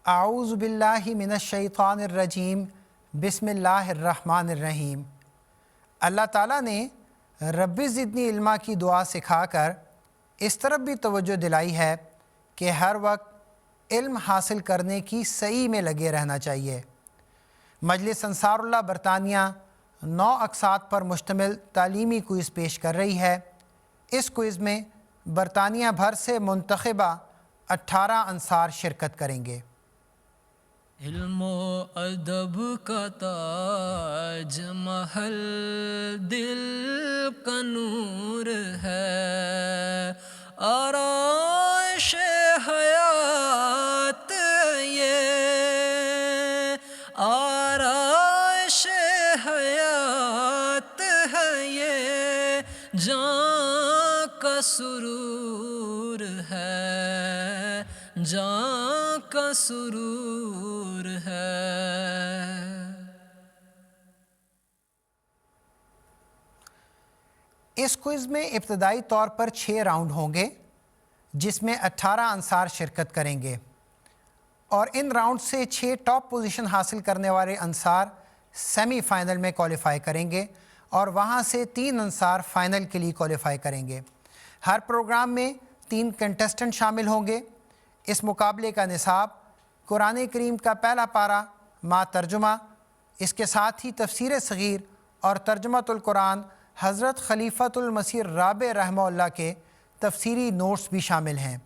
اعوذ باللہ من الشیطان الرجیم بسم اللہ الرحمن الرحیم۔ اللہ تعالیٰ نے رب زدنی علما کی دعا سکھا کر اس طرف بھی توجہ دلائی ہے کہ ہر وقت علم حاصل کرنے کی سعی میں لگے رہنا چاہیے۔ مجلس انصار اللہ برطانیہ 9 اقساط پر مشتمل تعلیمی کوئز پیش کر رہی ہے۔ اس کوئز میں برطانیہ بھر سے منتخبہ 18 انصار شرکت کریں گے۔ علم و ادب کا تاج محل دل کا نور ہے، آرائش حیات یہ، آرائش حیات ہے یہ، جاں کا سرور ہے، جاں کا سرور ہے۔ اس کوئز میں ابتدائی طور پر 6 راؤنڈ ہوں گے جس میں 18 انصار شرکت کریں گے، اور ان راؤنڈ سے 6 ٹاپ پوزیشن حاصل کرنے والے انصار سیمی فائنل میں کوالیفائی کریں گے اور وہاں سے 3 انصار فائنل کے لیے کوالیفائی کریں گے۔ ہر پروگرام میں 3 کنٹسٹنٹ شامل ہوں گے۔ اس مقابلے کا نصاب قرآن کریم کا پہلا پارہ ما ترجمہ، اس کے ساتھ ہی تفسیر صغیر اور ترجمۃ القرآن حضرت خلیفۃ المسیح رابع رحمہ اللہ کے تفسیری نوٹس بھی شامل ہیں۔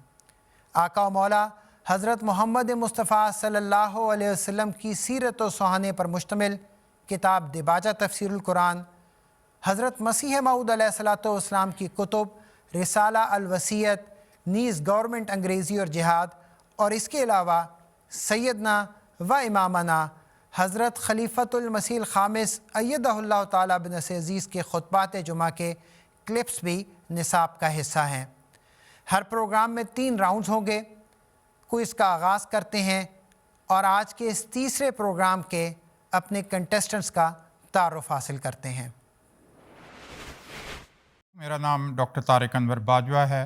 آقا و مولا حضرت محمد مصطفیٰ صلی اللہ علیہ وسلم کی سیرت و سہانے پر مشتمل کتاب دباجہ تفسیر القرآن، حضرت مسیح موعود علیہ السلام کی کتب رسالہ الوصیت، نیز گورنمنٹ انگریزی اور جہاد، اور اس کے علاوہ سیدنا و امامنا حضرت خلیفۃ المسیح الخامس ایدہ اللہ تعالیٰ بنصر عزیز کے خطبات جمعہ کے کلپس بھی نصاب کا حصہ ہیں۔ ہر پروگرام میں 3 راؤنڈز ہوں گے۔ کوئز کا آغاز کرتے ہیں اور آج کے اس تیسرے پروگرام کے اپنے کنٹسٹنٹس کا تعارف حاصل کرتے ہیں۔ میرا نام ڈاکٹر طارق انور باجوہ ہے۔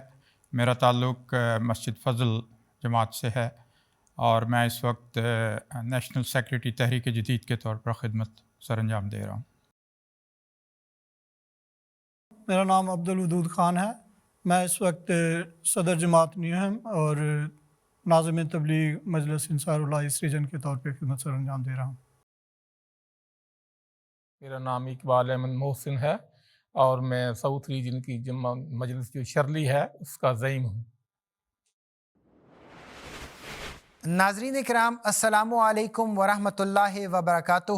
میرا تعلق مسجد فضل جماعت سے ہے اور میں اس وقت نیشنل سیکریٹری تحریک جدید کے طور پر خدمت سر انجام دے رہا ہوں۔ میرا نام عبدالودود خان ہے۔ میں اس وقت صدر جماعت نیوہم اور ناظم تبلیغ مجلس انصار اللہ اس ریجن کے طور پہ خدمت سر انجام دے رہا ہوں۔ میرا نام اقبال احمد محسن ہے اور میں ساؤتھ ریجن کی مجلس جو شرلی ہے اس کا زعیم ہوں۔ ناظرین کرام، السلام علیکم ورحمۃ اللہ وبرکاتہ۔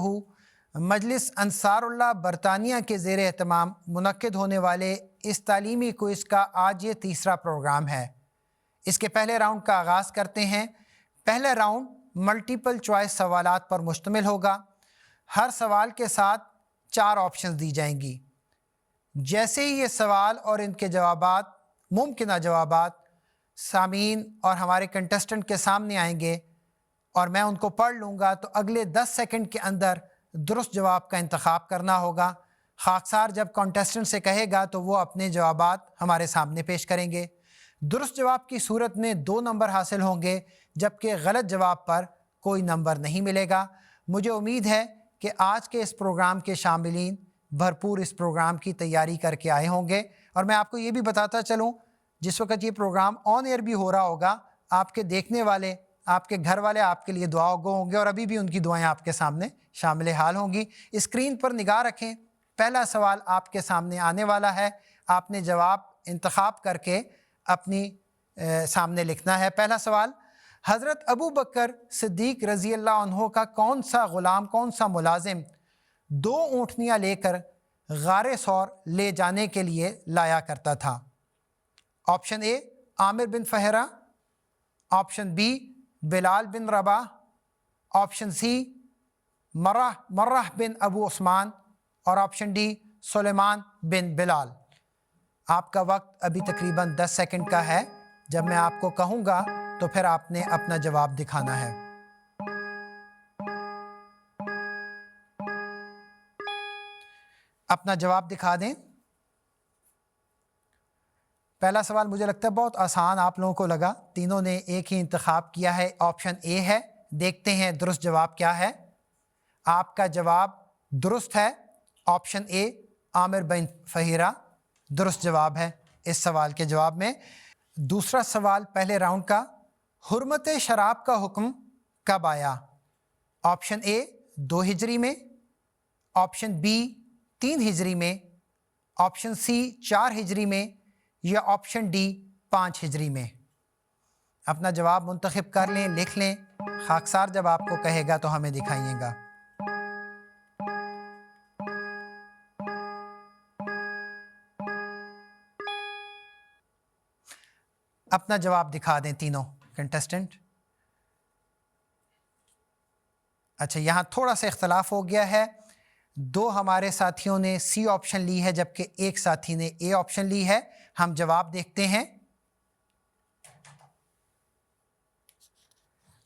مجلس انصار اللہ برطانیہ کے زیر اہتمام منعقد ہونے والے اس تعلیمی کوئز کا آج یہ تیسرا پروگرام ہے۔ اس کے پہلے راؤنڈ کا آغاز کرتے ہیں۔ پہلا راؤنڈ ملٹیپل چوائس سوالات پر مشتمل ہوگا۔ ہر سوال کے ساتھ 4 آپشنز دی جائیں گی۔ جیسے ہی یہ سوال اور ان کے جوابات، ممکنہ جوابات سامعین اور ہمارے کنٹسٹنٹ کے سامنے آئیں گے اور میں ان کو پڑھ لوں گا تو اگلے 10 سیکنڈ کے اندر درست جواب کا انتخاب کرنا ہوگا۔ خاکسار جب کنٹسٹنٹ سے کہے گا تو وہ اپنے جوابات ہمارے سامنے پیش کریں گے۔ درست جواب کی صورت میں 2 نمبر حاصل ہوں گے، جبکہ غلط جواب پر کوئی نمبر نہیں ملے گا۔ مجھے امید ہے کہ آج کے اس پروگرام کے شاملین بھرپور اس پروگرام کی تیاری کر کے آئے ہوں گے، اور میں آپ کو یہ بھی بتاتا چلوں جس وقت یہ پروگرام آن ایئر بھی ہو رہا ہوگا، آپ کے دیکھنے والے، آپ کے گھر والے آپ کے لیے دعا گو ہوں گے، اور ابھی بھی ان کی دعائیں آپ کے سامنے شامل حال ہوں گی۔ اسکرین پر نگاہ رکھیں، پہلا سوال آپ کے سامنے آنے والا ہے۔ آپ نے جواب انتخاب کر کے اپنی سامنے لکھنا ہے۔ پہلا سوال، حضرت ابو بکر صدیق رضی اللہ عنہ کا کون سا غلام، کون سا ملازم 2 اونٹنیاں لے کر غار ثور لے جانے کے لیے لایا کرتا تھا؟ آپشن اے عامر بن فہرہ، آپشن بی بلال بن رباح، آپشن سی مرہ بن ابو عثمان، اور آپشن ڈی سلیمان بن بلال۔ آپ کا وقت ابھی تقریباً 10 سیکنڈ کا ہے۔ جب میں آپ کو کہوں گا تو پھر آپ نے اپنا جواب دکھانا ہے۔ اپنا جواب دکھا دیں۔ پہلا سوال مجھے لگتا ہے بہت آسان آپ لوگوں کو لگا، تینوں نے ایک ہی انتخاب کیا ہے، آپشن اے ہے دیکھتے ہیں درست جواب کیا ہے۔ آپ کا جواب درست ہے، آپشن اے عامر بن فہیرہ درست جواب ہے اس سوال کے جواب میں۔ دوسرا سوال پہلے راؤنڈ کا، حرمت شراب کا حکم کب آیا؟ آپشن اے 2 ہجری میں، آپشن بی 3 ہجری میں، آپشن سی 4 ہجری میں، یا آپشن ڈی 5 ہجری میں۔ اپنا جواب منتخب کر لیں، لکھ لیں، خاکسار جب آپ کو کہے گا تو ہمیں دکھائیے گا۔ اپنا جواب دکھا دیں تینوں کنٹسٹنٹ۔ اچھا، یہاں تھوڑا سا اختلاف ہو گیا ہے، 2 ہمارے ساتھیوں نے سی آپشن لی ہے جبکہ ایک ساتھی نے اے آپشن لی ہے۔ ہم جواب دیکھتے ہیں۔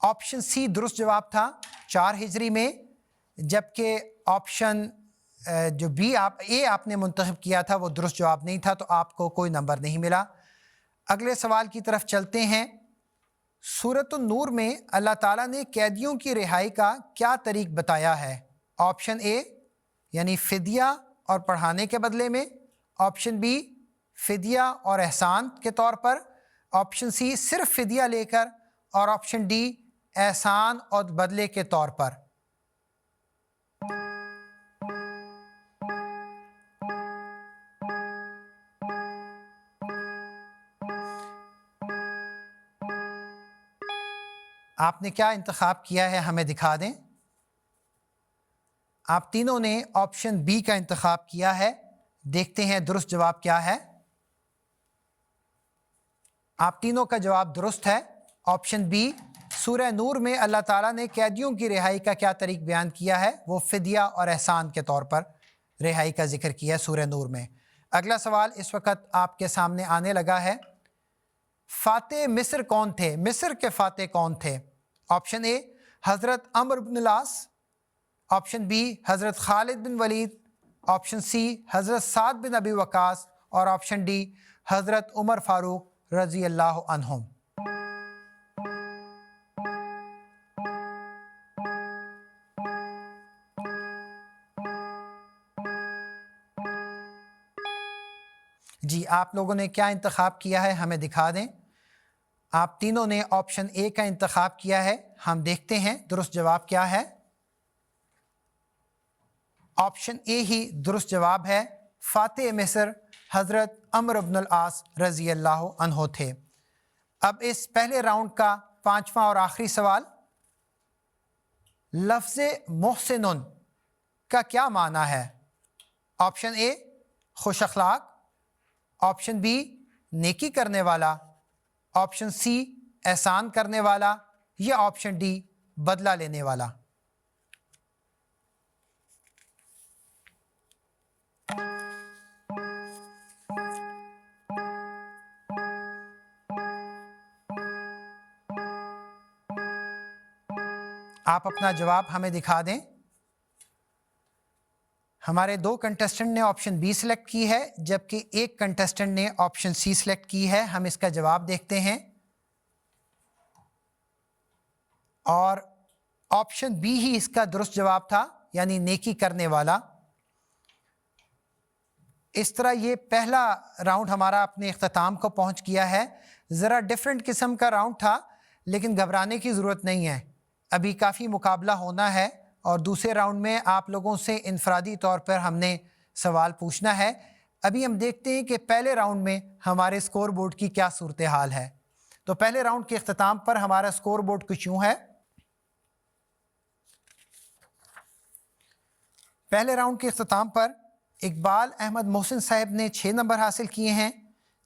آپشن سی درست جواب تھا 4 ہجری میں، جبکہ آپشن جو بی اے آپ نے منتخب کیا تھا وہ درست جواب نہیں تھا، تو آپ کو کوئی نمبر نہیں ملا۔ اگلے سوال کی طرف چلتے ہیں۔ سورۃ النور میں اللہ تعالیٰ نے قیدیوں کی رہائی کا کیا طریق بتایا ہے؟ آپشن اے یعنی فدیہ اور پڑھانے کے بدلے میں، آپشن بی فدیہ اور احسان کے طور پر، آپشن سی صرف فدیہ لے کر، اور آپشن ڈی احسان اور بدلے کے طور پر۔ آپ نے کیا انتخاب کیا ہے ہمیں دکھا دیں۔ آپ تینوں نے آپشن بی کا انتخاب کیا ہے، دیکھتے ہیں درست جواب کیا ہے۔ آپ تینوں کا جواب درست ہے، آپشن بی سورہ نور میں اللہ تعالیٰ نے قیدیوں کی رہائی کا کیا طریق بیان کیا ہے، وہ فدیہ اور احسان کے طور پر رہائی کا ذکر کیا ہے سورہ نور میں۔ اگلا سوال اس وقت آپ کے سامنے آنے لگا ہے۔ فاتح مصر کون تھے؟ مصر کے فاتح کون تھے؟ آپشن اے حضرت عمرو بن العاص، آپشن بی حضرت خالد بن ولید، آپشن سی حضرت سعد بن ابی وقاص، اور آپشن ڈی حضرت عمر فاروق رضی اللہ عنہم۔ جی، آپ لوگوں نے کیا انتخاب کیا ہے ہمیں دکھا دیں۔ آپ تینوں نے آپشن اے کا انتخاب کیا ہے، ہم دیکھتے ہیں درست جواب کیا ہے۔ آپشن اے ہی درست جواب ہے، فاتح مصر حضرت عمرو بن العاص رضی اللہ عنہ تھے۔ اب اس پہلے راؤنڈ کا 5واں اور آخری سوال، لفظ محسن کا کیا معنی ہے؟ آپشن اے خوش اخلاق، آپشن بی نیکی کرنے والا، آپشن سی احسان کرنے والا، یا آپشن ڈی بدلہ لینے والا۔ آپ اپنا جواب ہمیں دکھا دیں۔ ہمارے 2 کنٹسٹنٹ نے آپشن بی سلیکٹ کی ہے جبکہ ایک کنٹسٹنٹ نے آپشن سی سلیکٹ کی ہے۔ ہم اس کا جواب دیکھتے ہیں، اور آپشن بی ہی اس کا درست جواب تھا، یعنی نیکی کرنے والا۔ اس طرح یہ پہلا راؤنڈ ہمارا اپنے اختتام کو پہنچ گیا ہے۔ ذرا ڈیفرنٹ قسم کا راؤنڈ تھا، لیکن گھبرانے کی ضرورت نہیں ہے، ابھی کافی مقابلہ ہونا ہے، اور دوسرے راؤنڈ میں آپ لوگوں سے انفرادی طور پر ہم نے سوال پوچھنا ہے۔ ابھی ہم دیکھتے ہیں کہ پہلے راؤنڈ میں ہمارے سکور بورڈ کی کیا صورتحال ہے۔ تو پہلے راؤنڈ کے اختتام پر ہمارا سکور بورڈ کچھ یوں ہے۔ پہلے راؤنڈ کے اختتام پر اقبال احمد محسن صاحب نے 6 نمبر حاصل کیے ہیں،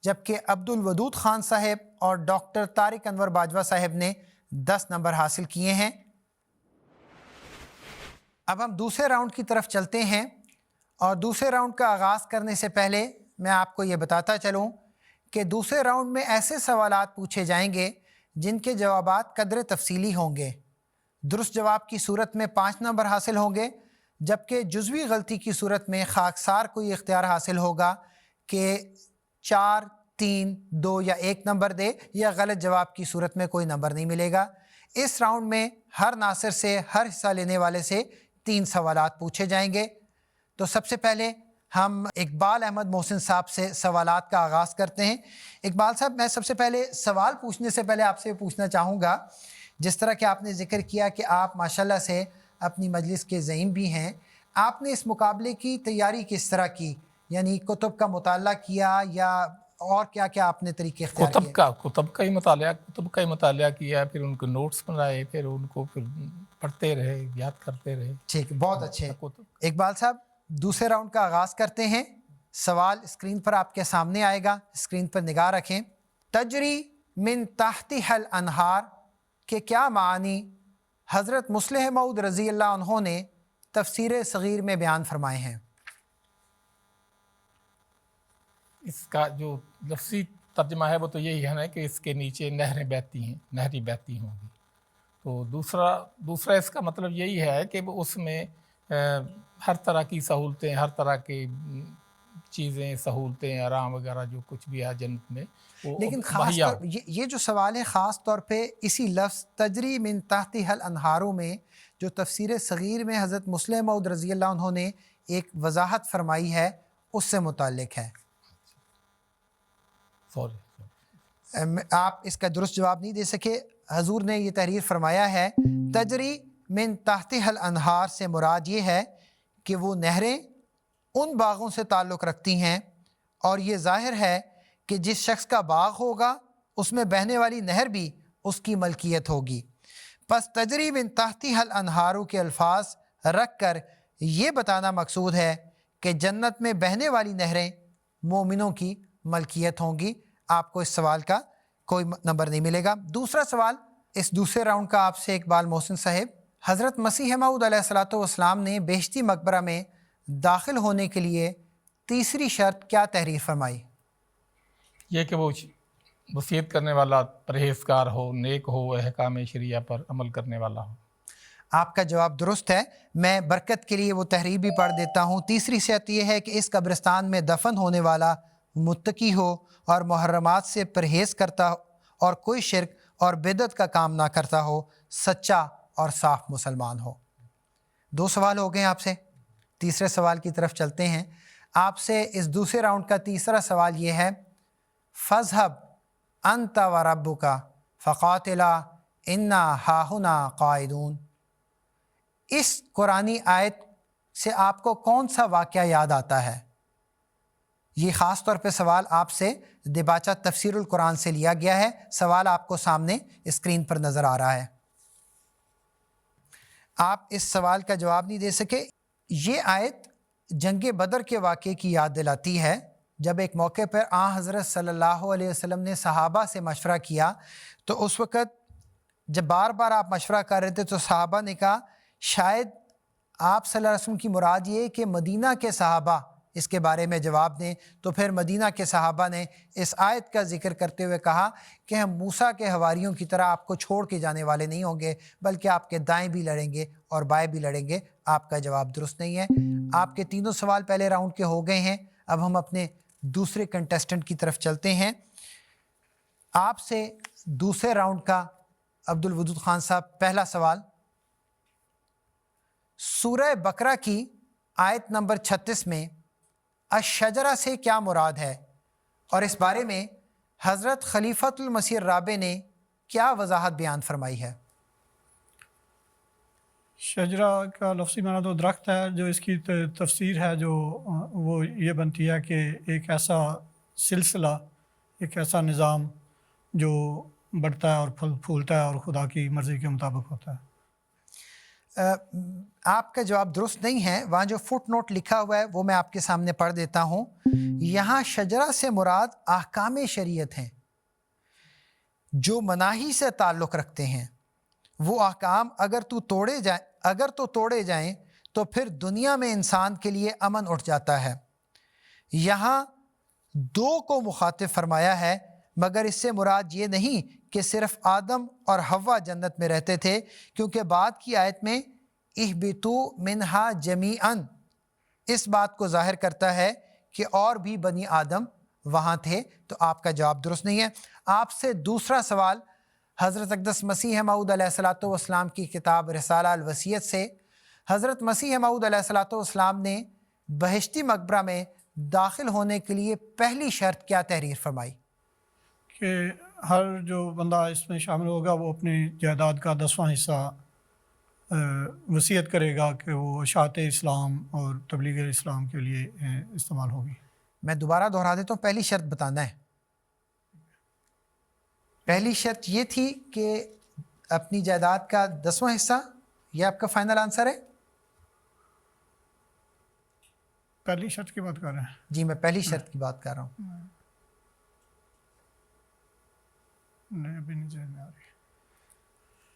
جبکہ عبد الودود خان صاحب اور ڈاکٹر طارق انور باجوہ صاحب نے 10 نمبر حاصل کیے ہیں۔ اب ہم دوسرے راؤنڈ کی طرف چلتے ہیں، اور دوسرے راؤنڈ کا آغاز کرنے سے پہلے میں آپ کو یہ بتاتا چلوں کہ دوسرے راؤنڈ میں ایسے سوالات پوچھے جائیں گے جن کے جوابات قدر تفصیلی ہوں گے۔ درست جواب کی صورت میں 5 نمبر حاصل ہوں گے، جبکہ جزوی غلطی کی صورت میں خاکسار کو یہ اختیار حاصل ہوگا کہ 4، 3، 2 یا 1 نمبر دے، یا غلط جواب کی صورت میں کوئی نمبر نہیں ملے گا۔ اس راؤنڈ میں ہر ناصر سے ہر حصہ لینے والے سے 3 سوالات پوچھے جائیں گے۔ تو سب سے پہلے ہم اقبال احمد محسن صاحب سے سوالات کا آغاز کرتے ہیں۔ اقبال صاحب، میں سب سے پہلے سوال پوچھنے سے پہلے آپ سے پوچھنا چاہوں گا، جس طرح کہ آپ نے ذکر کیا کہ آپ ماشاءاللہ سے اپنی مجلس کے زعیم بھی ہیں، آپ نے اس مقابلے کی تیاری کس طرح کی؟ یعنی کتب کا مطالعہ کیا یا اور کیا کیا آپ نے طریقے اختیار کیے؟ کتب کا ہی مطالعہ کیا، پھر ان کو نوٹس بنائے، پھر ان کو پھر پڑھتے رہے، یاد کرتے رہے۔ ٹھیک، بہت اچھے۔ اقبال صاحب، دوسرے راؤنڈ کا آغاز کرتے ہیں۔ سوال اسکرین پر آپ کے سامنے آئے گا، اسکرین پر نگاہ رکھیں۔ تجری من تحتها الانہار کے کیا معنی حضرت مصلح موعود رضی اللہ عنہ نے تفسیر صغیر میں بیان فرمائے ہیں؟ اس کا جو لفظی ترجمہ ہے وہ تو یہی ہے نا کہ اس کے نیچے نہریں بہتی ہیں، نہری بہتی ہوں گی۔ تو دوسرا اس کا مطلب یہی ہے کہ وہ اس میں ہر طرح کی سہولتیں، ہر طرح کی چیزیں، سہولتیں، آرام وغیرہ جو کچھ بھی ہے جنت میں وہ لیکن خاص طور یہ جو سوال ہے خاص طور پہ اسی لفظ تجری من تحتها الانہاروں میں جو تفسیر صغیر میں حضرت مصلح موعود رضی اللہ عنہ نے ایک وضاحت فرمائی ہے اس سے متعلق ہے۔ آپ اس کا درست جواب نہیں دے سکے۔ حضور نے یہ تحریر فرمایا ہے تجری من تحتها الانہار سے مراد یہ ہے کہ وہ نہریں ان باغوں سے تعلق رکھتی ہیں، اور یہ ظاہر ہے کہ جس شخص کا باغ ہوگا اس میں بہنے والی نہر بھی اس کی ملکیت ہوگی۔ پس تجری من تحتها الانہاروں کے الفاظ رکھ کر یہ بتانا مقصود ہے کہ جنت میں بہنے والی نہریں مومنوں کی ملکیت ہوں گی۔ آپ کو اس سوال کا کوئی نمبر نہیں ملے گا۔ دوسرا سوال اس دوسرے راؤنڈ کا آپ سے اقبال محسن صاحب، حضرت مسیح موعود علیہ الصلوۃ والسلام نے بہشتی مقبرہ میں داخل ہونے کے لیے تیسری شرط کیا تحریر فرمائی؟ یہ کہ وہ وصیت کرنے والا پرہیزگار ہو، نیک ہو، احکام شریعہ پر عمل کرنے والا ہو۔ آپ کا جواب درست ہے۔ میں برکت کے لیے وہ تحریر بھی پڑھ دیتا ہوں۔ تیسری شرط یہ ہے کہ اس قبرستان میں دفن ہونے والا متقی ہو اور محرمات سے پرہیز کرتا اور کوئی شرک اور بدعت کا کام نہ کرتا ہو، سچا اور صاف مسلمان ہو۔ 2 سوال ہو گئے آپ سے، تیسرے سوال کی طرف چلتے ہیں۔ آپ سے اس دوسرے راؤنڈ کا تیسرا سوال یہ ہے فَاذْهَبْ أَنْتَ وَرَبُّكَ فَقَاتِلَا إِنَّا هَاهُنَا قَاعِدُونَ، اس قرآنی آیت سے آپ کو کون سا واقعہ یاد آتا ہے؟ یہ خاص طور پہ سوال آپ سے دباچہ تفسیر القرآن سے لیا گیا ہے۔ سوال آپ کو سامنے اسکرین پر نظر آ رہا ہے۔ آپ اس سوال کا جواب نہیں دے سکے۔ یہ آیت جنگ بدر کے واقعے کی یاد دلاتی ہے، جب ایک موقع پر حضرت صلی اللہ علیہ وسلم نے صحابہ سے مشورہ کیا، تو اس وقت جب بار بار آپ مشورہ کر رہے تھے تو صحابہ نے کہا شاید آپ صلی اللہ علیہ وسلم کی مراد یہ کہ مدینہ کے صحابہ اس کے بارے میں جواب دیں، تو پھر مدینہ کے صحابہ نے اس آیت کا ذکر کرتے ہوئے کہا کہ ہم موسیٰ کے حواریوں کی طرح آپ کو چھوڑ کے جانے والے نہیں ہوں گے، بلکہ آپ کے دائیں بھی لڑیں گے اور بائیں بھی لڑیں گے۔ آپ کا جواب درست نہیں ہے۔ آپ کے تینوں سوال پہلے راؤنڈ کے ہو گئے ہیں۔ اب ہم اپنے دوسرے کنٹیسٹنٹ کی طرف چلتے ہیں۔ آپ سے دوسرے راؤنڈ کا عبدالودود خان صاحب پہلا سوال، سورہ بقرہ کی آیت نمبر 36 میں الشجرہ سے کیا مراد ہے، اور اس بارے میں حضرت خلیفۃ المسیح الرابع نے کیا وضاحت بیان فرمائی ہے؟ شجرہ کا لفظی معنی تو درخت ہے، جو اس کی تفسیر ہے جو وہ یہ بنتی ہے کہ ایک ایسا سلسلہ، ایک ایسا نظام جو بڑھتا ہے اور پھل پھولتا ہے اور خدا کی مرضی کے مطابق ہوتا ہے۔ آپ کا جواب درست نہیں ہے۔ وہاں جو فٹ نوٹ لکھا ہوا ہے وہ میں آپ کے سامنے پڑھ دیتا ہوں۔ یہاں شجرہ سے مراد احکام شریعت ہیں جو مناہی سے تعلق رکھتے ہیں۔ وہ احکام اگر تو توڑے جائیں تو پھر دنیا میں انسان کے لیے امن اٹھ جاتا ہے۔ یہاں 2 کو مخاطب فرمایا ہے، مگر اس سے مراد یہ نہیں کہ صرف آدم اور حوا جنت میں رہتے تھے، کیونکہ بعد کی آیت میں اہبطوا منہا جمیعاً اس بات کو ظاہر کرتا ہے کہ اور بھی بنی آدم وہاں تھے۔ تو آپ کا جواب درست نہیں ہے۔ آپ سے دوسرا سوال حضرت اقدس مسیح موعود علیہ الصلوۃ والسلام کی کتاب رسالہ الوصیت سے حضرت مسیح موعود علیہ الصلوۃ والسلام نے بہشتی مقبرہ میں داخل ہونے کے لیے پہلی شرط کیا تحریر فرمائی؟ کہ ہر جو بندہ اس میں شامل ہوگا وہ اپنی جائیداد کا 10واں حصہ وصیت کرے گا کہ وہ اشاعت اسلام اور تبلیغ اسلام کے لیے استعمال ہوگی۔ میں دوبارہ دہرا دیتا ہوں، پہلی شرط بتانا ہے۔ پہلی شرط یہ تھی کہ اپنی جائیداد کا 10واں حصہ، یہ آپ کا فائنل آنسر ہے؟ پہلی شرط کی بات کر رہے ہیں؟ جی میں پہلی شرط کی بات کر رہا ہوں۔ نہیں، ابھی نہیں ذہن میں آ رہی۔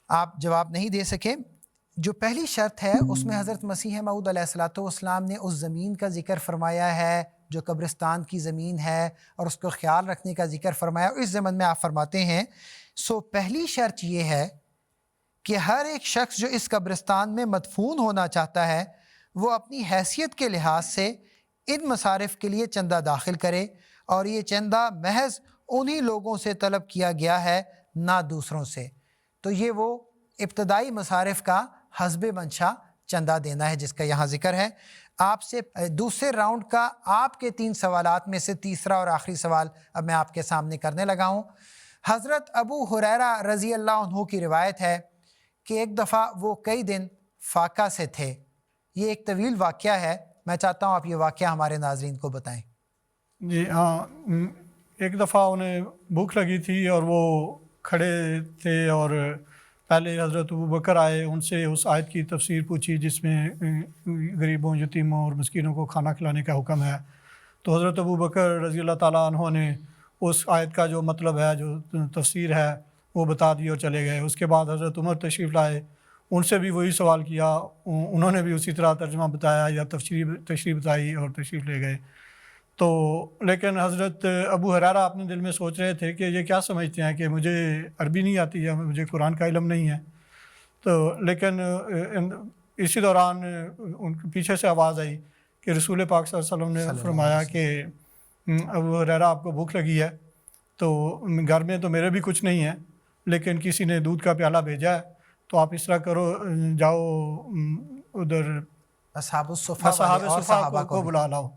آپ جواب نہیں دے سکے۔ جو پہلی شرط ہے اس میں حضرت مسیح موعود علیہ الصلوۃ والسلام نے اس زمین کا ذکر فرمایا ہے جو قبرستان کی زمین ہے اور اس کو خیال رکھنے کا ذکر فرمایا۔ اس ضمن میں آپ فرماتے ہیں پہلی شرط یہ ہے کہ ہر ایک شخص جو اس قبرستان میں مدفون ہونا چاہتا ہے وہ اپنی حیثیت کے لحاظ سے ان مصارف کے لیے چندہ داخل کرے، اور یہ چندہ محض انہی لوگوں سے طلب کیا گیا ہے نہ دوسروں سے۔ تو یہ وہ ابتدائی مصارف کا حسب منشا چندہ دینا ہے جس کا یہاں ذکر ہے۔ آپ سے دوسرے راؤنڈ کا آپ کے 3 سوالات میں سے تیسرا اور آخری سوال اب میں آپ کے سامنے کرنے لگا ہوں۔ حضرت ابو ہریرہ رضی اللہ عنہ کی روایت ہے کہ ایک دفعہ وہ کئی دن فاقہ سے تھے۔ یہ ایک طویل واقعہ ہے، میں چاہتا ہوں آپ یہ واقعہ ہمارے ناظرین کو بتائیں۔ جی ہاں، ایک دفعہ انہیں بھوک لگی تھی اور وہ کھڑے تھے اور پہلے حضرت ابو بکر آئے، ان سے اس آیت کی تفسیر پوچھی جس میں غریبوں، یتیموں اور مسکینوں کو کھانا کھلانے کا حکم ہے۔ تو حضرت ابو بکر رضی اللہ تعالیٰ عنہ نے اس آیت کا جو مطلب ہے، جو تفسیر ہے، وہ بتا دی اور چلے گئے۔ اس کے بعد حضرت عمر تشریف لائے، ان سے بھی وہی سوال کیا، انہوں نے بھی اسی طرح ترجمہ بتایا یا تشریح بتائی اور تشریف لے گئے۔ تو لیکن حضرت ابو ہریرہ اپنے دل میں سوچ رہے تھے کہ یہ کیا سمجھتے ہیں کہ مجھے عربی نہیں آتی یا مجھے قرآن کا علم نہیں ہے۔ تو لیکن اسی دوران ان کے پیچھے سے آواز آئی کہ رسول پاک صلی اللہ علیہ وسلم نے فرمایا کہ ابو ہریرہ آپ کو بھوک لگی ہے، تو گھر میں تو میرے بھی کچھ نہیں ہے، لیکن کسی نے دودھ کا پیالہ بھیجا ہے، تو آپ اس طرح کرو، جاؤ ادھر اصحاب الصفہ کو بلا لاؤ۔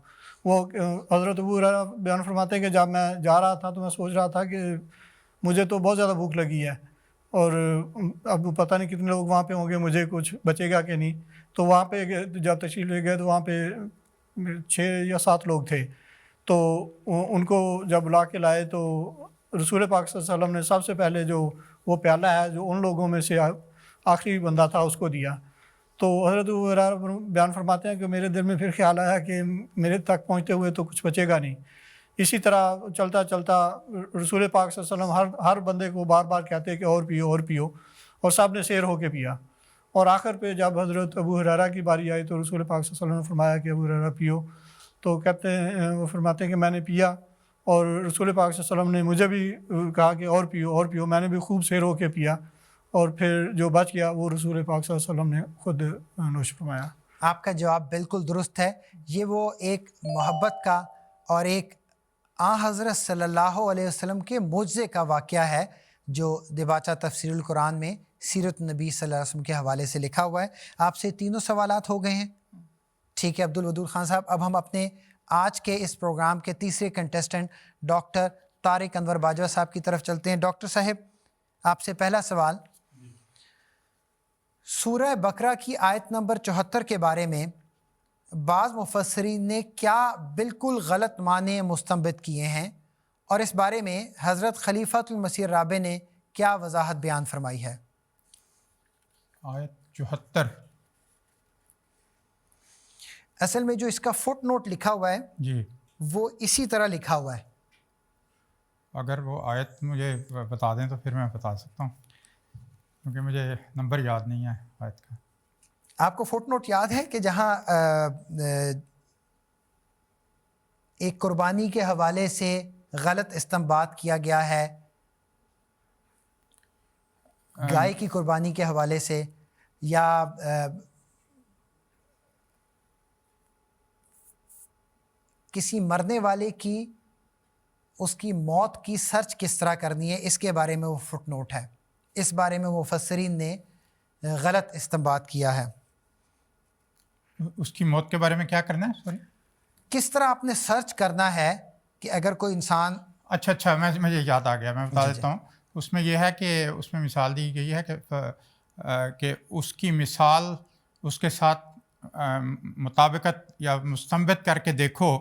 وہ حضرت ابو ہریرہ بیان فرماتے ہیں کہ جب میں جا رہا تھا تو میں سوچ رہا تھا کہ مجھے تو بہت زیادہ بھوک لگی ہے اور اب پتہ نہیں کتنے لوگ وہاں پہ ہوں گے، مجھے کچھ بچے گا کہ نہیں۔ تو وہاں پہ جب تشریف لے گئے تو وہاں پہ 6 یا 7 لوگ تھے، تو ان کو جب بلا کے لائے تو رسول پاک صلی اللہ علیہ وسلم نے سب سے پہلے جو وہ پیالہ ہے جو ان لوگوں میں سے آخری بندہ تھا اس کو دیا۔ تو حضرت ابو ہریرہ بیان فرماتے ہیں کہ میرے دل میں پھر خیال آیا کہ میرے تک پہنچتے ہوئے تو کچھ بچے گا نہیں۔ اسی طرح چلتا چلتا رسول پاک صلی اللہ علیہ وسلم ہر بندے کو بار بار کہتے کہ اور پیو اور پیو، اور سب نے سیر ہو کے پیا، اور آخر پہ جب حضرت ابو ہریرہ کی باری آئی تو رسول پاک صلی اللہ علیہ وسلم نے فرمایا کہ ابو ہریرہ پیو۔ تو کہتے ہیں، وہ فرماتے ہیں کہ میں نے پیا، اور رسول پاک صلی اللہ علیہ وسلم نے مجھے بھی کہا کہ اور پیو اور پیو، میں نے بھی خوب سیر ہو کے پیا، اور پھر جو بچ گیا وہ رسول پاک صلی اللہ علیہ وسلم نے خود نوش فرمایا۔ آپ کا جواب بالکل درست ہے۔ یہ وہ ایک محبت کا اور ایک حضرت صلی اللہ علیہ وسلم کے معجزے کا واقعہ ہے جو دیباچہ تفسیر القرآن میں سیرت نبی صلی اللہ علیہ وسلم کے حوالے سے لکھا ہوا ہے۔ آپ سے 3 سوالات ہو گئے ہیں۔ ٹھیک ہے عبدالودود خان صاحب، اب ہم اپنے آج کے اس پروگرام کے تیسرے کنٹیسٹنٹ ڈاکٹر طارق انور باجوہ صاحب کی طرف چلتے ہیں۔ ڈاکٹر صاحب، آپ سے پہلا سوال، سورہ بقرہ کی آیت نمبر 74 کے بارے میں بعض مفسرین نے کیا بالکل غلط معنی مستنبط کیے ہیں، اور اس بارے میں حضرت خلیفۃ المسیح الرابع نے کیا وضاحت بیان فرمائی ہے؟ آیت 74 اصل میں جو اس کا فٹ نوٹ لکھا ہوا ہے جی، وہ اسی طرح لکھا ہوا ہے۔ اگر وہ آیت مجھے بتا دیں تو پھر میں بتا سکتا ہوں، کیونکہ مجھے نمبر یاد نہیں ہے آیت کا۔ آپ کو فٹ نوٹ یاد ہے کہ جہاں ایک قربانی کے حوالے سے غلط استنباط کیا گیا ہے، گائے کی قربانی کے حوالے سے، یا کسی مرنے والے کی اس کی موت کی سرچ کس طرح کرنی ہے، اس کے بارے میں وہ فٹ نوٹ ہے۔ اس بارے میں مفسرین نے غلط استنباط کیا ہے؟ اس کی موت کے بارے میں کیا کرنا ہے؟ سوری، کس طرح آپ نے سرچ کرنا ہے کہ اگر کوئی انسان اچھا مجھے یاد آ گیا، میں بتا دیتا ہوں. اس میں یہ ہے کہ اس میں مثال دی گئی ہے کہ اس کی مثال اس کے ساتھ مطابقت یا مستنبت کر کے دیکھو.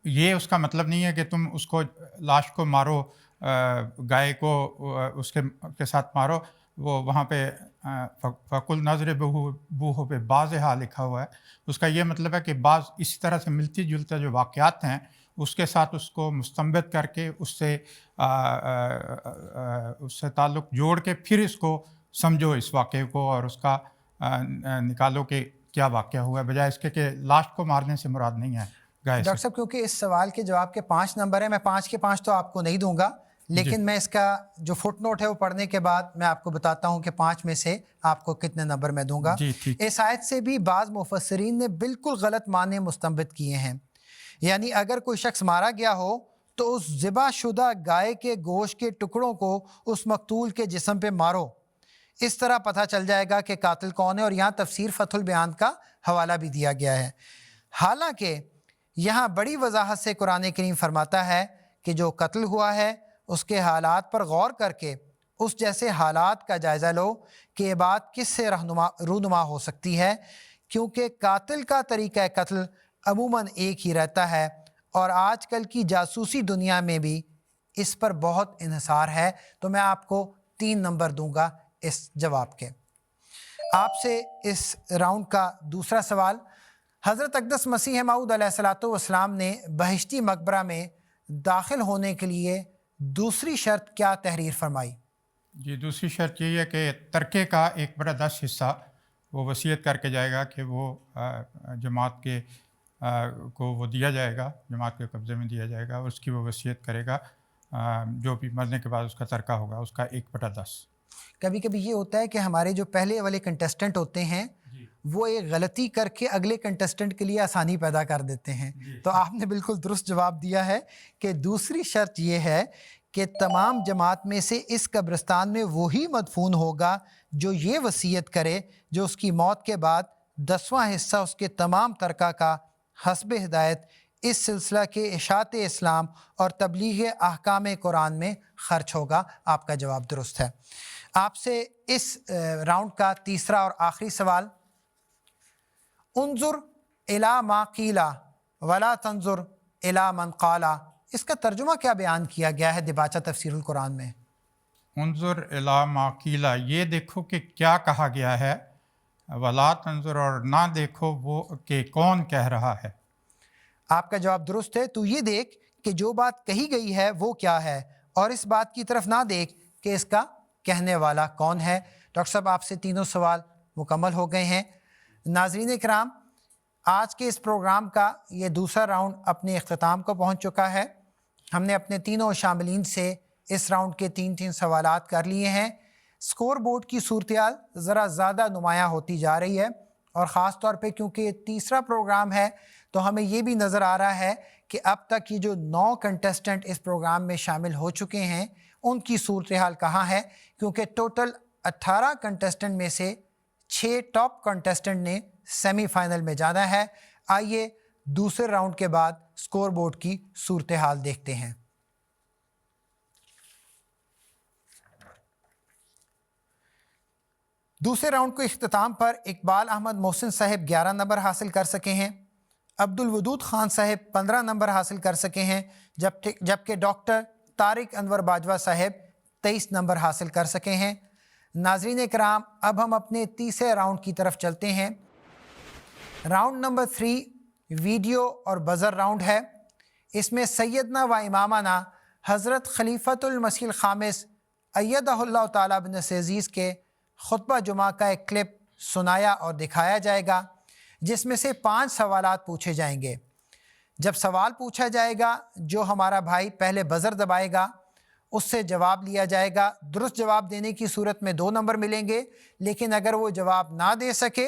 یہ اس کا مطلب نہیں ہے کہ تم اس کو لاش کو مارو، گائے کو اس کے ساتھ مارو. وہ وہاں پہ فَقُلْ نَضْرِبْهُ پہ بَعْضِهَا لکھا ہوا ہے. اس کا یہ مطلب ہے کہ بعض اسی طرح سے ملتی جلتے جو واقعات ہیں اس کے ساتھ اس کو مستنبت کر کے اس سے تعلق جوڑ کے پھر اس کو سمجھو اس واقعے کو اور اس کا نکالو کہ کیا واقعہ ہوا ہے، بجائے اس کے کہ لاش کو مارنے سے مراد نہیں ہے گائے سے. ڈاکٹر صاحب کیونکہ اس سوال کے جواب کے 5 نمبر ہیں، میں 5 کے 5 تو آپ کو نہیں دوں گا، لیکن میں اس کا جو فٹ نوٹ ہے وہ پڑھنے کے بعد میں آپ کو بتاتا ہوں کہ 5 میں سے آپ کو کتنے نمبر میں دوں گا. اس آیت سے بھی بعض مفسرین نے بالکل غلط معنی مستنبت کیے ہیں. یعنی اگر کوئی شخص مارا گیا ہو تو اس ذبح شدہ گائے کے گوشت کے ٹکڑوں کو اس مقتول کے جسم پہ مارو، اس طرح پتہ چل جائے گا کہ قاتل کون ہے. اور یہاں تفسیر فتح البیان کا حوالہ بھی دیا گیا ہے. حالانکہ یہاں بڑی وضاحت سے قرآن کریم فرماتا ہے کہ جو قتل ہوا ہے اس کے حالات پر غور کر کے اس جیسے حالات کا جائزہ لو کہ یہ بات کس سے رونما ہو سکتی ہے، کیونکہ قاتل کا طریقہ قتل عموماً ایک ہی رہتا ہے اور آج کل کی جاسوسی دنیا میں بھی اس پر بہت انحصار ہے. تو میں آپ کو 3 نمبر دوں گا اس جواب کے. آپ سے اس راؤنڈ کا دوسرا سوال، حضرت اقدس مسیح موعود علیہ الصلوۃ والسلام نے بہشتی مقبرہ میں داخل ہونے کے لیے دوسری شرط کیا تحریر فرمائی؟ جی، دوسری شرط یہی ہے کہ ترکے کا 1/10 حصہ وہ وصیت کر کے جائے گا کہ وہ جماعت کے کو وہ دیا جائے گا، جماعت کے قبضے میں دیا جائے گا. اس کی وہ وصیت کرے گا، جو بھی مرنے کے بعد اس کا ترکہ ہوگا اس کا 1/10. کبھی کبھی یہ ہوتا ہے کہ ہمارے جو پہلے والے کنٹسٹنٹ ہوتے ہیں وہ ایک غلطی کر کے اگلے کنٹسٹنٹ کے لیے آسانی پیدا کر دیتے ہیں. تو آپ نے بالکل درست جواب دیا ہے کہ دوسری شرط یہ ہے کہ تمام جماعت میں سے اس قبرستان میں وہی مدفون ہوگا جو یہ وصیت کرے جو اس کی موت کے بعد 10واں حصہ اس کے تمام ترکہ کا حسب ہدایت اس سلسلہ کے اشاعت اسلام اور تبلیغ احکام قرآن میں خرچ ہوگا. آپ کا جواب درست ہے. آپ سے اس راؤنڈ کا تیسرا اور آخری سوال، انظر الی ما قیل ولا تنظر الی من قال، اس کا ترجمہ کیا بیان کیا گیا ہے دیباچہ تفسیر القرآن میں؟ انظر الی ما قیل، یہ دیکھو کہ کیا کہا گیا ہے، ولا تنظر اور نہ دیکھو وہ کہ کون کہہ رہا ہے. آپ کا جواب درست ہے. تو یہ دیکھ کہ جو بات کہی گئی ہے وہ کیا ہے، اور اس بات کی طرف نہ دیکھ کہ اس کا کہنے والا کون ہے. ڈاکٹر صاحب آپ سے تینوں سوال مکمل ہو گئے ہیں. ناظرین کرام، آج کے اس پروگرام کا یہ دوسرا راؤنڈ اپنے اختتام کو پہنچ چکا ہے. ہم نے اپنے تینوں شاملین سے اس راؤنڈ کے 3 سوالات کر لیے ہیں. سکور بورڈ کی صورتحال ذرا زیادہ نمایاں ہوتی جا رہی ہے، اور خاص طور پہ کیونکہ یہ تیسرا پروگرام ہے تو ہمیں یہ بھی نظر آ رہا ہے کہ اب تک یہ جو 9 کنٹسٹنٹ اس پروگرام میں شامل ہو چکے ہیں ان کی صورتحال کہاں ہے، کیونکہ ٹوٹل 18 کنٹسٹنٹ میں سے 6 ٹاپ کنٹسٹنٹ نے سیمی فائنل میں جانا ہے. آئیے دوسرے راؤنڈ کے بعد سکور بورڈ کی صورتحال دیکھتے ہیں. دوسرے راؤنڈ کو اختتام پر اقبال احمد محسن صاحب 11 نمبر حاصل کر سکے ہیں، عبد الودود خان صاحب 15 نمبر حاصل کر سکے ہیں، جبکہ ڈاکٹر طارق انور باجوہ صاحب 23 نمبر حاصل کر سکے ہیں. ناظرین کرام، اب ہم اپنے تیسرے راؤنڈ کی طرف چلتے ہیں. راؤنڈ نمبر 3 ویڈیو اور بزر راؤنڈ ہے. اس میں سیدنا و امامنا حضرت خلیفۃ المسیح الخامس ایدہ اللہ تعالیٰ بن عزیز کے خطبہ جمعہ کا ایک کلپ سنایا اور دکھایا جائے گا، جس میں سے 5 سوالات پوچھے جائیں گے. جب سوال پوچھا جائے گا، جو ہمارا بھائی پہلے بزر دبائے گا اس سے جواب لیا جائے گا. درست جواب دینے کی صورت میں 2 نمبر ملیں گے، لیکن اگر وہ جواب نہ دے سکے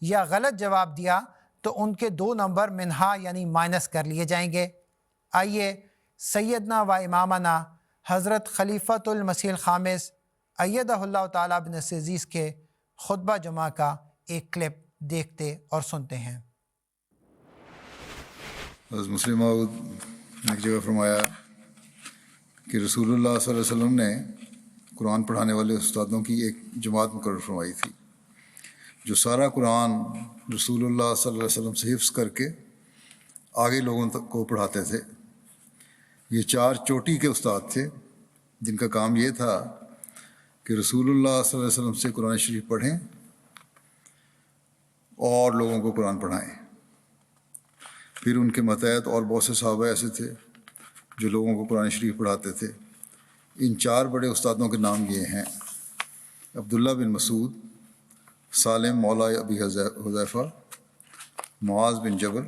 یا غلط جواب دیا تو ان کے 2 نمبر منہا یعنی مائنس کر لیے جائیں گے. آئیے سیدنا و امامنا حضرت خلیفۃ المسیح الخامس ایدہ اللہ تعالیٰ بنصر عزیز کے خطبہ جمعہ کا ایک کلپ دیکھتے اور سنتے ہیں۔ حضرت مسلم موعود نے ایک جگہ فرمایا کہ رسول اللہ صلی اللہ علیہ وسلم نے قرآن پڑھانے والے استادوں کی ایک جماعت مقرر فرمائی تھی جو سارا قرآن رسول اللہ صلی اللہ علیہ وسلم سے حفظ کر کے آگے لوگوں تک کو پڑھاتے تھے۔ یہ 4 چوٹی کے استاد تھے جن کا کام یہ تھا کہ رسول اللہ صلی اللہ علیہ وسلم سے قرآن شریف پڑھیں اور لوگوں کو قرآن پڑھائیں۔ پھر ان کے ماتحت اور بہت سے صحابہ ایسے تھے جو لوگوں کو قرآن شریف پڑھاتے تھے۔ ان 4 بڑے استادوں کے نام یہ ہیں: عبداللہ بن مسعود، سالم مولا ابی حذیفہ، معاذ بن جبل،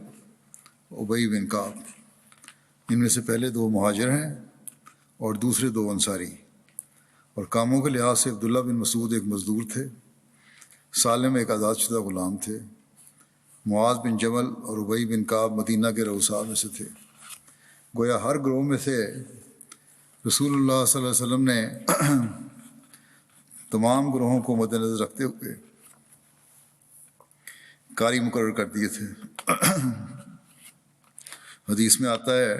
ابی بن کعب۔ ان میں سے پہلے 2 مہاجر ہیں اور دوسرے 2 انصاری، اور کاموں کے لحاظ سے عبداللہ بن مسعود ایک مزدور تھے، سالم ایک آزاد شدہ غلام تھے، معاذ بن جبل اور ابی بن کعب مدینہ کے رؤساء میں سے تھے۔ گویا ہر گروہ میں سے رسول اللہ صلی اللہ علیہ وسلم نے تمام گروہوں کو مد نظر رکھتے ہوئے قاری مقرر کر دیے تھے۔ حدیث میں آتا ہے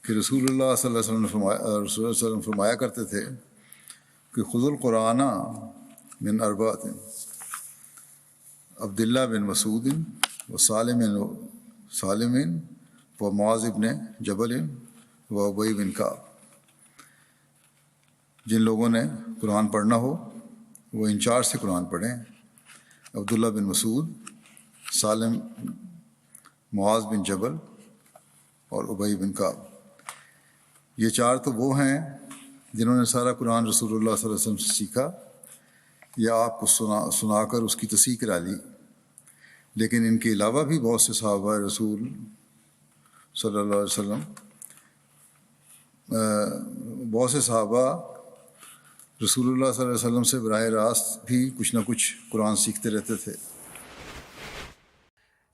کہ رسول اللہ صلی اللہ علیہ وسلم فرمایا کرتے تھے کہ خذ القرآن من 4 عبداللہ بن مسعود و سالم و معاذ بن جبل و ابی بن کعب۔ جن لوگوں نے قرآن پڑھنا ہو وہ ان 4 سے قرآن پڑھیں: عبداللہ بن مسعود، سالم، معاذ بن جبل اور ابی بن کعب۔ یہ 4 تو وہ ہیں جنہوں نے سارا قرآن رسول اللہ صلی اللہ علیہ وسلم سے سیکھا یا آپ کو سنا کر اس کی تصحیح کرا لی، لیکن ان کے علاوہ بھی بہت سے صحابہ رسول صلی اللہ علیہ وسلم بہت سے صحابہ رسول اللہ صلی اللہ علیہ وسلم سے براہ راست بھی کچھ نہ کچھ قرآن سیکھتے رہتے تھے۔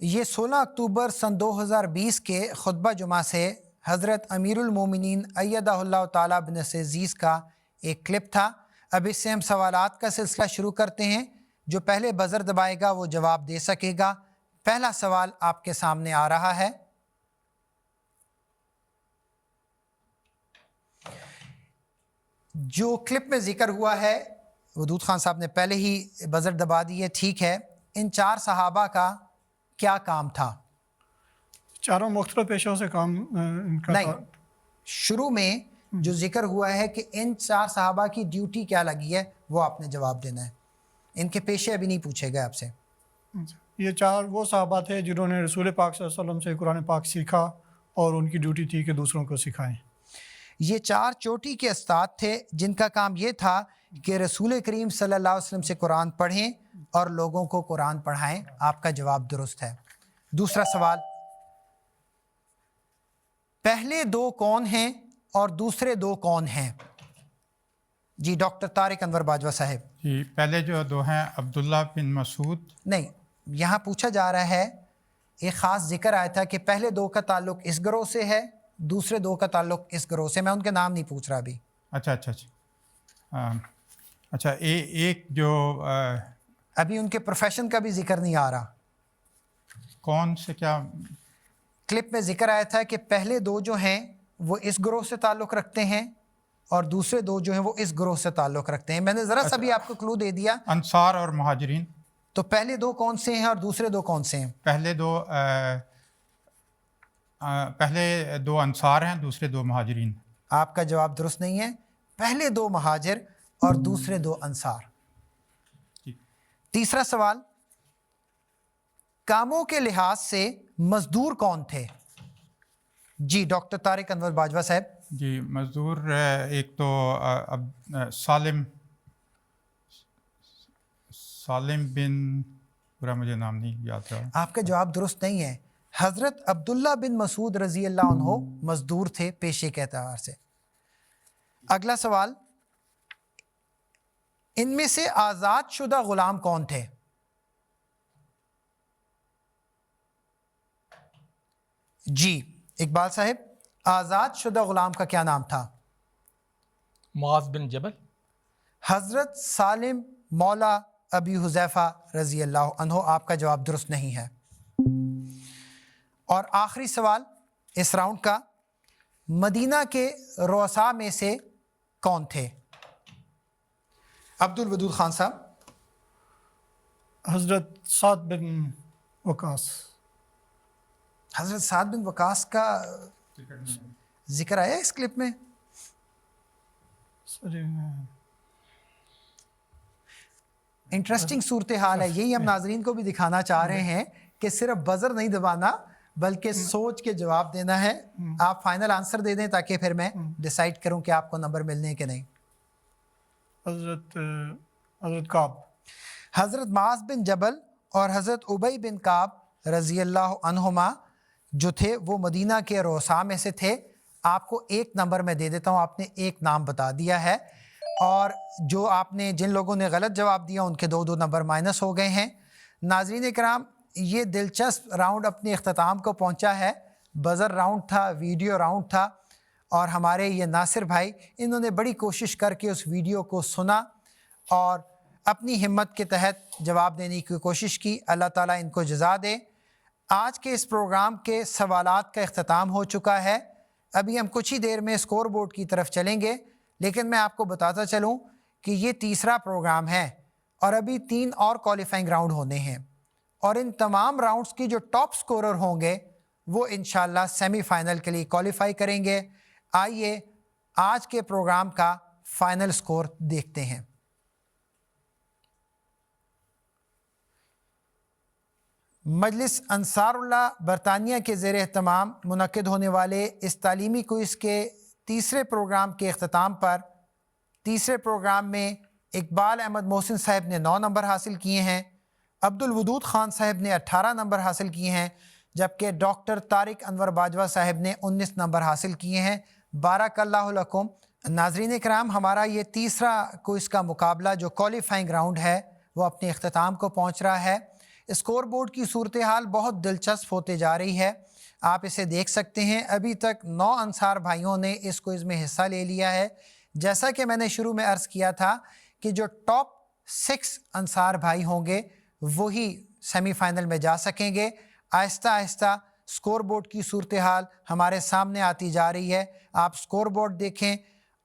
یہ 16 اکتوبر سن 2020 کے خطبہ جمعہ سے حضرت امیر المومنین ایدہ اللہ تعالیٰ بنصر عزیز کا ایک کلپ تھا۔ اب اس سے ہم سوالات کا سلسلہ شروع کرتے ہیں۔ جو پہلے بزر دبائے گا وہ جواب دے سکے گا۔ پہلا سوال آپ کے سامنے آ رہا ہے۔ جو کلپ میں ذکر ہوا ہے، ودود خان صاحب نے پہلے ہی بزر دبا دی ہے، ٹھیک ہے۔ ان 4 صحابہ کا کیا کام تھا؟ 4 مختلف پیشوں سے کام ان کا نہیں، شروع میں جو ذکر ہوا ہے کہ ان 4 صحابہ کی ڈیوٹی کیا لگی ہے وہ آپ نے جواب دینا ہے۔ ان کے پیشے ابھی نہیں پوچھے گئے آپ سے۔ یہ 4 وہ صحابہ تھے جنہوں نے رسول پاک صلی اللہ علیہ وسلم سے قرآن پاک سیکھا اور ان کی ڈیوٹی تھی کہ دوسروں کو سکھائیں۔ یہ 4 چوٹی کے استاد تھے جن کا کام یہ تھا کہ رسول کریم صلی اللہ علیہ وسلم سے قرآن پڑھیں اور لوگوں کو قرآن پڑھائیں۔ آپ کا جواب درست ہے۔ دوسرا سوال، پہلے 2 کون ہیں اور دوسرے 2 کون ہیں؟ جی ڈاکٹر طارق انور باجوہ صاحب۔ جی پہلے جو 2 ہیں عبداللہ بن مسعود۔ نہیں، یہاں پوچھا جا رہا ہے، ایک خاص ذکر آیا تھا کہ پہلے 2 کا تعلق اس گروہ سے ہے، دوسرے 2 کا تعلق اس گروہ سے۔ میں ان کے نام نہیں پوچھ رہا ابھی۔ اچھا ایک جو ابھی ان کے پروفیشن کا بھی ذکر نہیں آ رہا۔ کون سے کیا کلپ میں ذکر آیا تھا کہ پہلے 2 جو ہیں وہ اس گروہ سے تعلق رکھتے ہیں اور دوسرے 2 جو ہیں وہ اس گروہ سے تعلق رکھتے ہیں۔ میں نے ذرا سا بھی آپ کو کلو دے دیا۔ انصار اور مہاجرین۔ تو پہلے 2 کون سے ہیں اور دوسرے 2 کون سے ہیں؟ پہلے 2 انصار ہیں، دوسرے 2 مہاجرین۔ آپ کا جواب درست نہیں ہے۔ پہلے 2 مہاجر اور دوسرے 2 انصار۔ تیسرا سوال، کاموں کے لحاظ سے مزدور کون تھے؟ جی ڈاکٹر طارق انور باجوہ صاحب۔ جی مزدور ایک تو سالم بن، پورا مجھے نام نہیں یاد رہا۔ آپ کا جواب درست نہیں ہے۔ حضرت عبداللہ بن مسعود رضی اللہ عنہ مزدور تھے پیشے کے اعتبار سے۔ اگلا سوال، ان میں سے آزاد شدہ غلام کون تھے؟ جی اقبال صاحب، آزاد شدہ غلام کا کیا نام تھا؟ معاذ بن جبل۔ حضرت سالم مولا ابی حذیفہ رضی اللہ عنہ، آپ کا جواب درست نہیں ہے۔ اور آخری سوال اس راؤنڈ کا، مدینہ کے رؤساء میں سے کون تھے؟ عبد الودود خان صاحب۔ حضرت سعد بن وقاص۔ حضرت سعد بن وقاص کا ذکر آیا اس کلپ میں؟ انٹرسٹنگ صورتحال ہے، یہی ہم ناظرین کو بھی دکھانا چاہ رہے ہیں کہ صرف بزر نہیں دبانا بلکہ سوچ کے جواب دینا ہے۔ آپ فائنل آنسر دے دیں تاکہ پھر میں ڈیسائیڈ کروں کہ آپ کو نمبر ملنے کہ نہیں۔ حضرت کعب۔ حضرت معاذ بن جبل اور حضرت ابی بن کعب رضی اللہ عنہما جو تھے وہ مدینہ کے رؤساء میں سے تھے۔ آپ کو ایک نمبر میں دے دیتا ہوں، آپ نے ایک نام بتا دیا ہے، اور جو آپ نے جن لوگوں نے غلط جواب دیا ان کے 2 نمبر مائنس ہو گئے ہیں۔ ناظرین کرام، یہ دلچسپ راؤنڈ اپنے اختتام کو پہنچا ہے۔ بزر راؤنڈ تھا، ویڈیو راؤنڈ تھا، اور ہمارے یہ ناصر بھائی انہوں نے بڑی کوشش کر کے اس ویڈیو کو سنا اور اپنی ہمت کے تحت جواب دینے کی کوشش کی۔ اللہ تعالیٰ ان کو جزا دے۔ آج کے اس پروگرام کے سوالات کا اختتام ہو چکا ہے۔ ابھی ہم کچھ ہی دیر میں اسکور بورڈ کی طرف چلیں گے، لیکن میں آپ کو بتاتا چلوں کہ یہ تیسرا پروگرام ہے اور ابھی 3 اور کوالیفائنگ راؤنڈ ہونے ہیں، اور ان تمام راؤنڈز کی جو ٹاپ سکورر ہوں گے وہ انشاءاللہ سیمی فائنل کے لیے کوالیفائی کریں گے۔ آئیے آج کے پروگرام کا فائنل سکور دیکھتے ہیں۔ مجلس انصار اللہ برطانیہ کے زیر اہتمام منعقد ہونے والے اس تعلیمی کوئز کے تیسرے پروگرام کے اختتام پر، تیسرے پروگرام میں اقبال احمد محسن صاحب نے 9 نمبر حاصل کیے ہیں، عبد الودود خان صاحب نے 18 نمبر حاصل کیے ہیں، جبکہ ڈاکٹر طارق انور باجوہ صاحب نے 19 نمبر حاصل کیے ہیں۔ بارک اللہ لکم۔ ناظرین کرام، ہمارا یہ تیسرا کوئز کا مقابلہ جو کوالیفائنگ راؤنڈ ہے وہ اپنے اختتام کو پہنچ رہا ہے۔ اسکور بورڈ کی صورتحال بہت دلچسپ ہوتے جا رہی ہے، آپ اسے دیکھ سکتے ہیں۔ ابھی تک 9 انصار بھائیوں نے اس کوئز میں حصہ لے لیا ہے۔ جیسا کہ میں نے شروع میں عرض کیا تھا کہ جو ٹاپ 6 انصار بھائی ہوں گے وہی سیمی فائنل میں جا سکیں گے۔ آہستہ آہستہ اسکور بورڈ کی صورتحال ہمارے سامنے آتی جا رہی ہے۔ آپ اسکور بورڈ دیکھیں،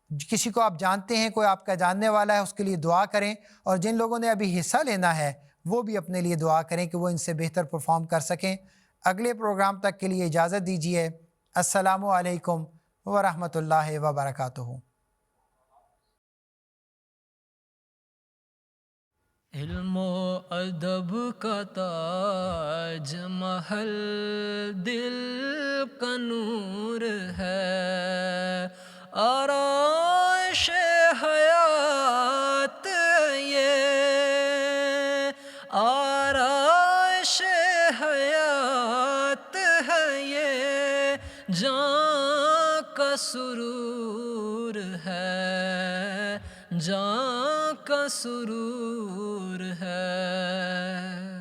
کسی کو آپ جانتے ہیں، کوئی آپ کا جاننے والا ہے، اس کے لیے دعا کریں، اور جن لوگوں نے ابھی حصہ لینا ہے وہ بھی اپنے لیے دعا کریں کہ وہ ان سے بہتر پرفارم کر سکیں۔ اگلے پروگرام تک کے لیے اجازت دیجیے۔ السلام علیکم ورحمۃ اللہ وبرکاتہ۔ علم و ادب کا تاج محل دل کا نور ہے، آرائش حیات یہ، آرائش حیات ہے یہ، جاں کا سرور ہے، جاں کا سرور ہے۔